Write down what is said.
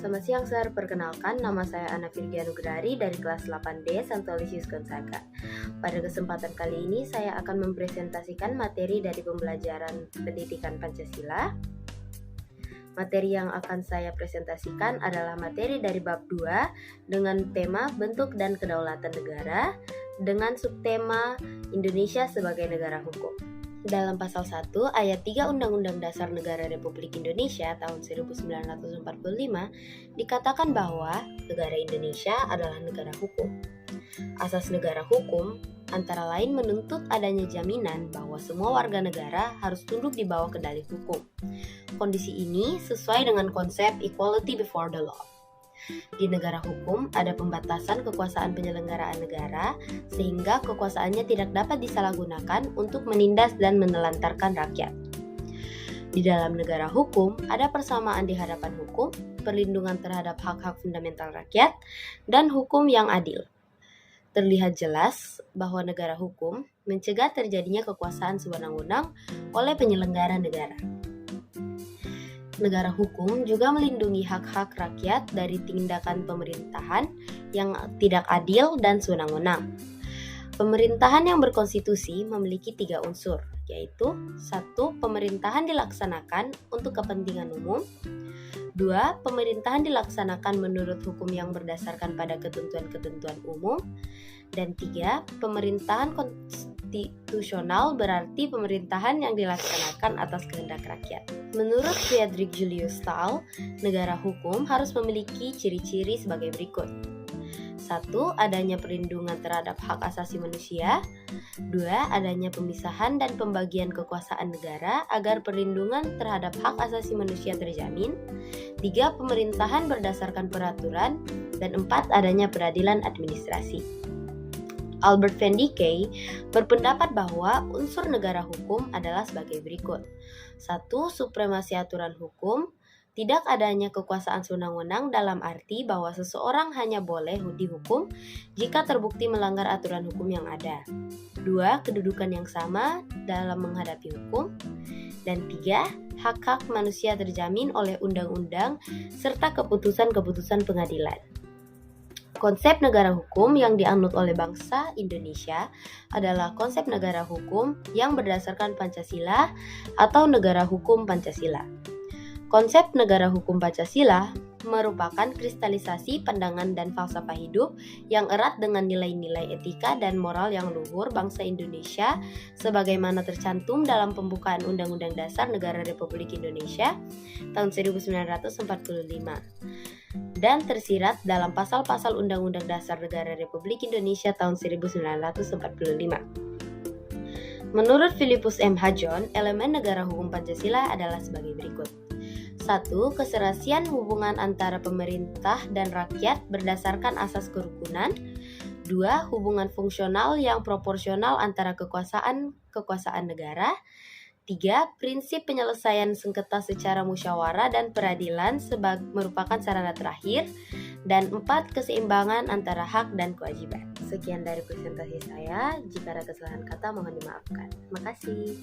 Selamat siang, Sir. Perkenalkan, nama saya Ana Virgia Nugrari dari kelas 8D Santo Aloysius Gonzaga. Pada kesempatan kali ini, saya akan mempresentasikan materi dari pembelajaran pendidikan Pancasila. Materi yang akan saya presentasikan adalah materi dari bab 2 dengan tema bentuk dan kedaulatan negara dengan subtema Indonesia sebagai negara hukum. Dalam pasal 1 ayat 3 Undang-Undang Dasar Negara Republik Indonesia tahun 1945 dikatakan bahwa negara Indonesia adalah negara hukum. Asas negara hukum antara lain menuntut adanya jaminan bahwa semua warga negara harus tunduk di bawah kendali hukum. Kondisi ini sesuai dengan konsep equality before the law. Di negara hukum ada pembatasan kekuasaan penyelenggaraan negara sehingga kekuasaannya tidak dapat disalahgunakan untuk menindas dan menelantarkan rakyat. Di dalam negara hukum ada persamaan di hadapan hukum, perlindungan terhadap hak-hak fundamental rakyat, dan hukum yang adil. Terlihat jelas bahwa negara hukum mencegah terjadinya kekuasaan sewenang-wenang oleh penyelenggara negara. Negara hukum juga melindungi hak-hak rakyat dari tindakan pemerintahan yang tidak adil dan sewenang-wenang. Pemerintahan yang berkonstitusi memiliki 3 unsur, yaitu 1. Pemerintahan dilaksanakan untuk kepentingan umum. 2. Pemerintahan dilaksanakan menurut hukum yang berdasarkan pada ketentuan-ketentuan umum. Dan 3. Pemerintahan konstitusional berarti pemerintahan yang dilaksanakan atas kehendak rakyat. Menurut Friedrich Julius Stahl, negara hukum harus memiliki ciri-ciri sebagai berikut. 1. Adanya perlindungan terhadap hak asasi manusia. 2. Adanya pemisahan dan pembagian kekuasaan negara agar perlindungan terhadap hak asasi manusia terjamin. 3. Pemerintahan berdasarkan peraturan. Dan 4. Adanya peradilan administrasi. Albert Van Dijk berpendapat bahwa unsur negara hukum adalah sebagai berikut. 1. Supremasi aturan hukum. Tidak adanya kekuasaan sewenang-wenang dalam arti bahwa seseorang hanya boleh dihukum jika terbukti melanggar aturan hukum yang ada. 2. Kedudukan yang sama dalam menghadapi hukum. Dan 3. Hak-hak manusia terjamin oleh undang-undang serta keputusan-keputusan pengadilan. Konsep negara hukum yang dianut oleh bangsa Indonesia adalah konsep negara hukum yang berdasarkan Pancasila atau negara hukum Pancasila. Konsep negara hukum Pancasila merupakan kristalisasi pandangan dan falsafah hidup yang erat dengan nilai-nilai etika dan moral yang luhur bangsa Indonesia sebagaimana tercantum dalam pembukaan Undang-Undang Dasar Negara Republik Indonesia tahun 1945. Dan tersirat dalam pasal-pasal Undang-Undang Dasar Negara Republik Indonesia tahun 1945. Menurut Philippus M. Hadjon, elemen negara hukum Pancasila adalah sebagai berikut. 1. Keserasian hubungan antara pemerintah dan rakyat berdasarkan asas kerukunan. 2. Hubungan fungsional yang proporsional antara kekuasaan negara. 3. Prinsip penyelesaian sengketa secara musyawarah dan peradilan merupakan sarana terakhir. Dan 4. Keseimbangan antara hak dan kewajiban. Sekian dari presentasi saya. Jika ada kesalahan kata mohon dimaafkan. Terima kasih.